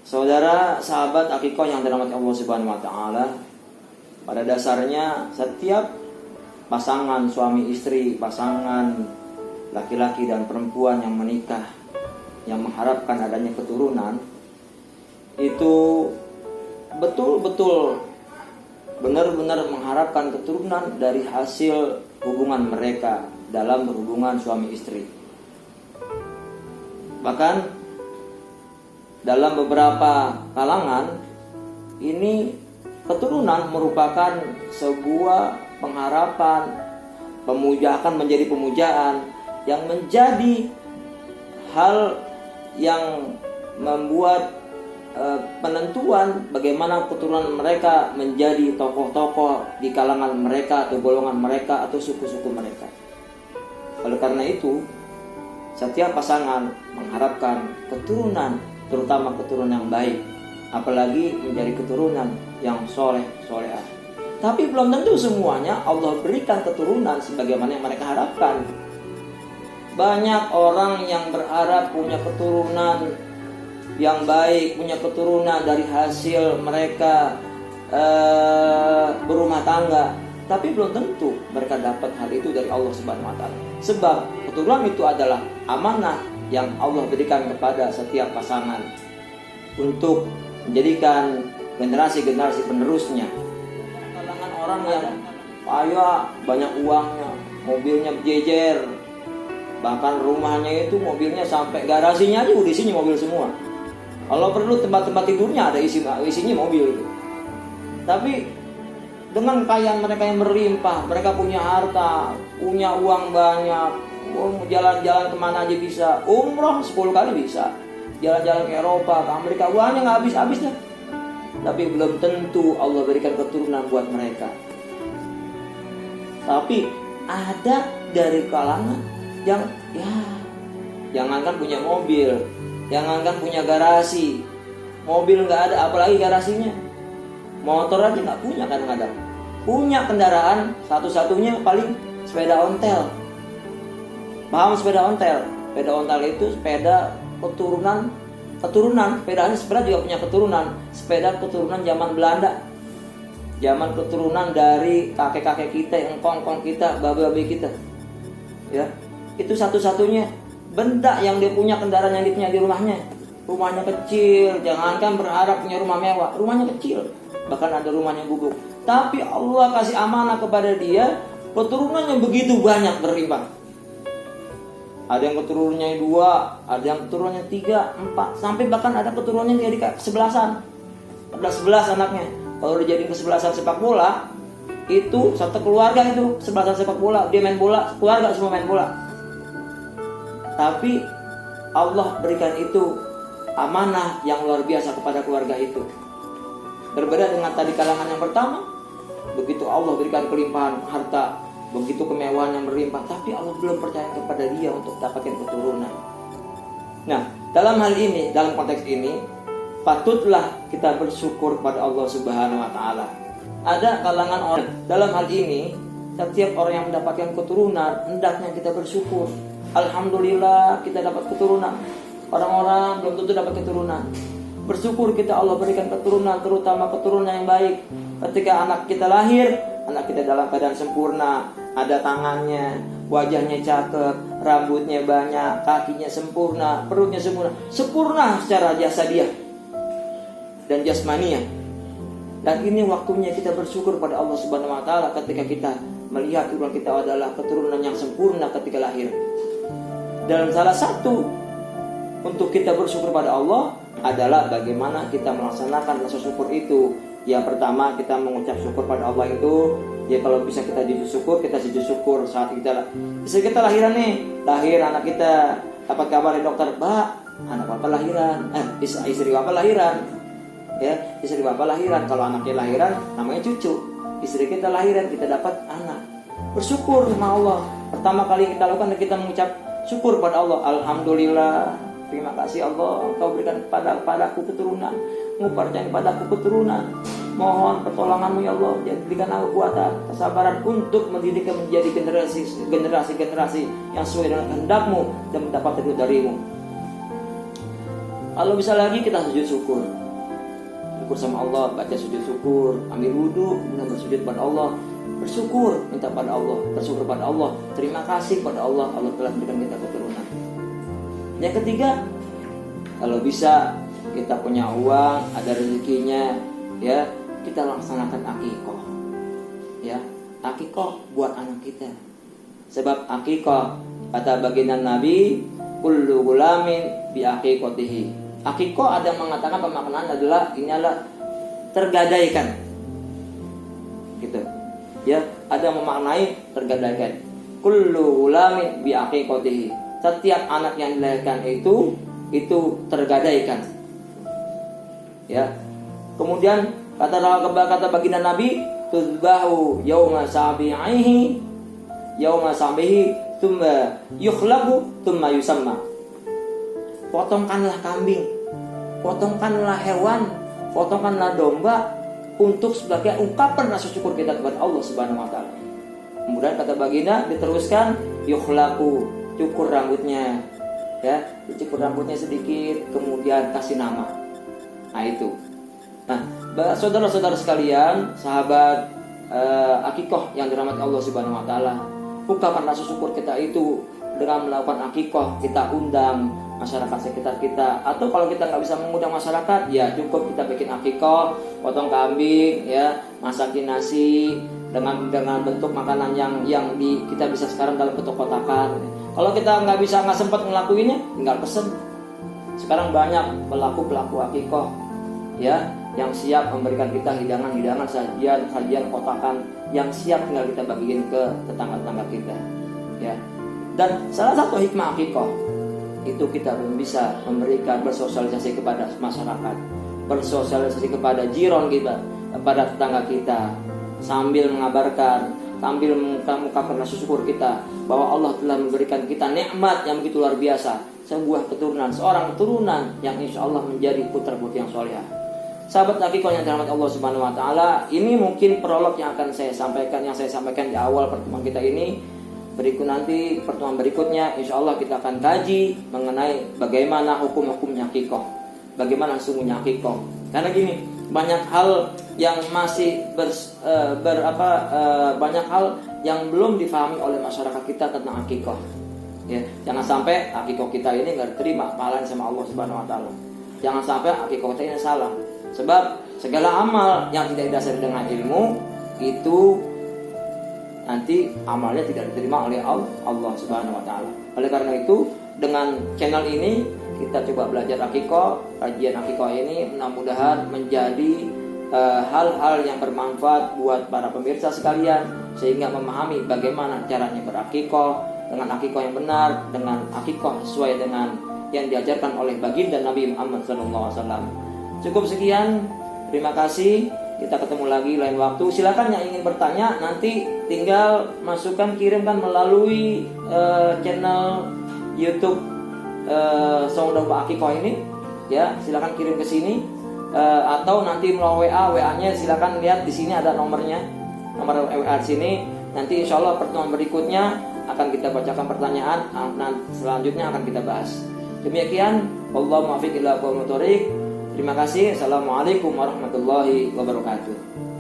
Saudara sahabat akikoh yang dirahmati Allah Subhanahu wa taala, pada dasarnya setiap pasangan suami istri, pasangan laki-laki dan perempuan yang menikah, yang mengharapkan adanya keturunan, itu betul-betul benar-benar mengharapkan keturunan dari hasil hubungan mereka dalam berhubungan suami istri. Bahkan dalam beberapa kalangan ini keturunan merupakan sebuah pengharapan, akan menjadi pemujaan yang menjadi hal yang membuat penentuan bagaimana keturunan mereka menjadi tokoh-tokoh di kalangan mereka atau golongan mereka atau suku-suku mereka. Oleh karena itu, setiap pasangan mengharapkan keturunan, terutama keturunan yang baik, apalagi menjadi keturunan yang soleh-solehah. Tapi belum tentu semuanya Allah berikan keturunan sebagaimana yang mereka harapkan. Banyak orang yang berharap punya keturunan yang baik, punya keturunan dari hasil mereka berumah tangga, tapi belum tentu mereka dapat hal itu dari Allah Subhanahu wa taala. Sebab keturunan itu adalah amanah yang Allah berikan kepada setiap pasangan untuk menjadikan generasi-generasi penerusnya. Kalangan orang yang kaya, banyak uangnya, mobilnya berjejer, bahkan rumahnya itu mobilnya sampai garasinya aja udah isinya mobil semua. Kalau perlu tempat-tempat tidurnya ada isinya mobil itu. Tapi dengan kekayaan mereka yang berlimpah, mereka punya harta, punya uang banyak, jalan-jalan kemana aja bisa, umroh 10 kali bisa, jalan-jalan ke Eropa, ke Amerika, uangnya nggak habis-habisnya. Tapi belum tentu Allah berikan keturunan buat mereka. Tapi ada dari kalangan yang jangankan punya mobil, jangankan punya garasi, mobil nggak ada, apalagi garasinya. Motor aja nggak punya kadang-kadang. Punya kendaraan satu-satunya paling sepeda ontel. Paham sepeda ontel? Sepeda ontel itu sepeda keturunan. Sepeda juga punya keturunan. Sepeda keturunan zaman Belanda. Zaman keturunan dari kakek-kakek kita, engkong-engkong kita, babe-babe kita. Ya, itu satu-satunya benda yang dia punya, kendaraan yang dia punya di rumahnya. Rumahnya kecil, jangankan berharap punya rumah mewah, rumahnya kecil. Bahkan ada rumahnya gubuk. Tapi Allah kasih amanah kepada dia keturunan yang begitu banyak berlimpah. Ada yang keturunannya 2, ada yang keturunannya 3, 4, sampai bahkan ada keturunannya jadi kesebelasan. Ada 11 anaknya. Kalau dijadiin kesebelasan sepak bola, itu satu keluarga itu kesebelasan sepak bola. Dia main bola, keluarga semua main bola. Tapi Allah berikan itu amanah yang luar biasa kepada keluarga itu. Berbeda dengan tadi kalangan yang pertama, begitu Allah berikan kelimpahan harta, begitu kemewahan yang berlimpah, tapi Allah belum percaya kepada dia untuk dapatkan keturunan. Nah, dalam hal ini, dalam konteks ini, patutlah kita bersyukur kepada Allah Subhanahu wa taala. Ada kalangan orang, dalam hal ini, setiap orang yang mendapatkan keturunan, hendaknya kita bersyukur. Alhamdulillah kita dapat keturunan. Orang-orang belum tentu dapat keturunan. Bersyukur kita Allah berikan keturunan, terutama keturunan yang baik. Ketika anak kita lahir, anak kita dalam keadaan sempurna, ada tangannya, wajahnya cakep, rambutnya banyak, kakinya sempurna, perutnya sempurna, sempurna secara jasadiah dan jasmaniah. Dan ini waktunya kita bersyukur pada Allah Subhanahu wa taala ketika kita melihat keturunan kita adalah keturunan yang sempurna ketika lahir. Dan salah satu untuk kita bersyukur pada Allah adalah bagaimana kita melaksanakan rasa syukur itu. Yang pertama, kita mengucap syukur pada Allah itu, ya kalau bisa kita sujud syukur, kita sujud syukur saat kita lahiran nih, lahir anak kita, dapat kabar dari dokter, "Pak, anak Bapak lahiran." Istri Bapak lahiran. Ya, istri Bapak lahiran. Kalau anaknya lahiran namanya cucu. Istri kita lahiran, kita dapat anak. Bersyukur sama Allah. Pertama kali kita lakukan, kita mengucap syukur pada Allah. Alhamdulillah, terima kasih Allah, Kau berikan padaku keturunan, Menguparkan padaku keturunan. Mohon pertolonganmu ya Allah, berikan aku kekuatan, kesabaran untuk mendidik menjadi generasi yang sesuai dengan kehendak-Mu dan mendapat ridho dari-Mu. Kalau bisa lagi kita sujud syukur. Syukur sama Allah, baca sujud syukur, ambil wudhu, kemudian bersujud pada Allah, bersyukur, minta pada Allah, bersyukur pada Allah, terima kasih pada Allah, Allah telah memberikan kita keturunan. Yang ketiga, kalau bisa kita punya uang, ada rezekinya, ya kita laksanakan akikoh, ya akikoh buat anak kita. Sebab akikoh kata baginda Nabi, kullu gulamin bi akikotihi. Akikoh ada yang mengatakan pemaknaan adalah ini adalah tergadaikan, gitu. Ya, ada yang memaknai tergadaikan. Kullu gulamin bi akikotihi. Setiap anak yang dilahirkan itu tergadaikan. Ya. Kemudian kata baginda Nabi, tuzbahu yauma sabihi thumma yukhlaqu thumma yusamma. Potongkanlah kambing, potongkanlah hewan, potongkanlah domba untuk sebagai ungkapan rasa syukur kita kepada Allah Subhanahu wa taala. Kemudian kata baginda diteruskan, yukhlaqu, cukur rambutnya, ya, dicukur rambutnya sedikit, kemudian kasih nama. Nah itu. Nah, saudara-saudara sekalian, sahabat akikoh yang dirahmati Allah Subhanahu wa taala, ungkapan rasa syukur kita itu dengan melakukan akikoh, kita undang masyarakat sekitar kita, atau kalau kita nggak bisa mengundang masyarakat, ya cukup kita bikin akikoh, potong kambing, ya, masakin nasi dengan bentuk makanan yang kita bisa sekarang dalam bentuk kotakan. Kalau kita nggak sempat ngelakuinnya, tinggal pesen. Sekarang banyak pelaku akikoh, ya, yang siap memberikan kita hidangan sajian kotakan yang siap tinggal kita bagiin ke tetangga-tetangga kita, ya. Dan salah satu hikmah akikoh itu kita bisa memberikan bersosialisasi kepada masyarakat, bersosialisasi kepada jiron kita, kepada tetangga kita, sambil mengabarkan, sambil mengungkapkan rasa syukur kita bahwa Allah telah memberikan kita nikmat yang begitu luar biasa, sebuah keturunan, seorang keturunan yang insya Allah menjadi putra-putri yang soleh. Sahabat akikoh yang dirahmati Allah Subhanahu wa taala, ini mungkin prolog yang akan saya sampaikan di awal pertemuan kita ini. Nanti pertemuan berikutnya insya Allah kita akan kaji mengenai bagaimana hukum-hukumnya akikoh, bagaimana sungguhnya akikoh. Karena gini, banyak hal yang masih banyak hal yang belum difahami oleh masyarakat kita tentang akikoh. Ya, jangan sampai akikoh kita ini nggak diterima pahalanya sama Allah Subhanahu wa taala. Jangan sampai akikoh kita ini salah. Sebab segala amal yang tidak didasari dengan ilmu itu nanti amalnya tidak diterima oleh Allah Subhanahu wa taala. Oleh karena itu, dengan channel ini kita coba belajar akikoh, kajian akikoh ini mudah-mudahan menjadi hal-hal yang bermanfaat buat para pemirsa sekalian, sehingga memahami bagaimana caranya berakikoh dengan akikoh yang benar, dengan akikoh sesuai dengan yang diajarkan oleh baginda Nabi Muhammad SAW. Cukup sekian, terima kasih. Kita ketemu lagi lain waktu. Silakan yang ingin bertanya nanti tinggal kirimkan melalui channel YouTube Saudara Akikoh ini, ya. Silakan kirim ke sini atau nanti melalui WA-nya silakan lihat di sini ada nomor WA di sini. Nanti insya Allah pertemuan berikutnya akan kita bacakan pertanyaan, selanjutnya akan kita bahas. Demikian, Wallahu muwaffiq ila aqwamit thoriq. Terima kasih. Assalamualaikum warahmatullahi wabarakatuh.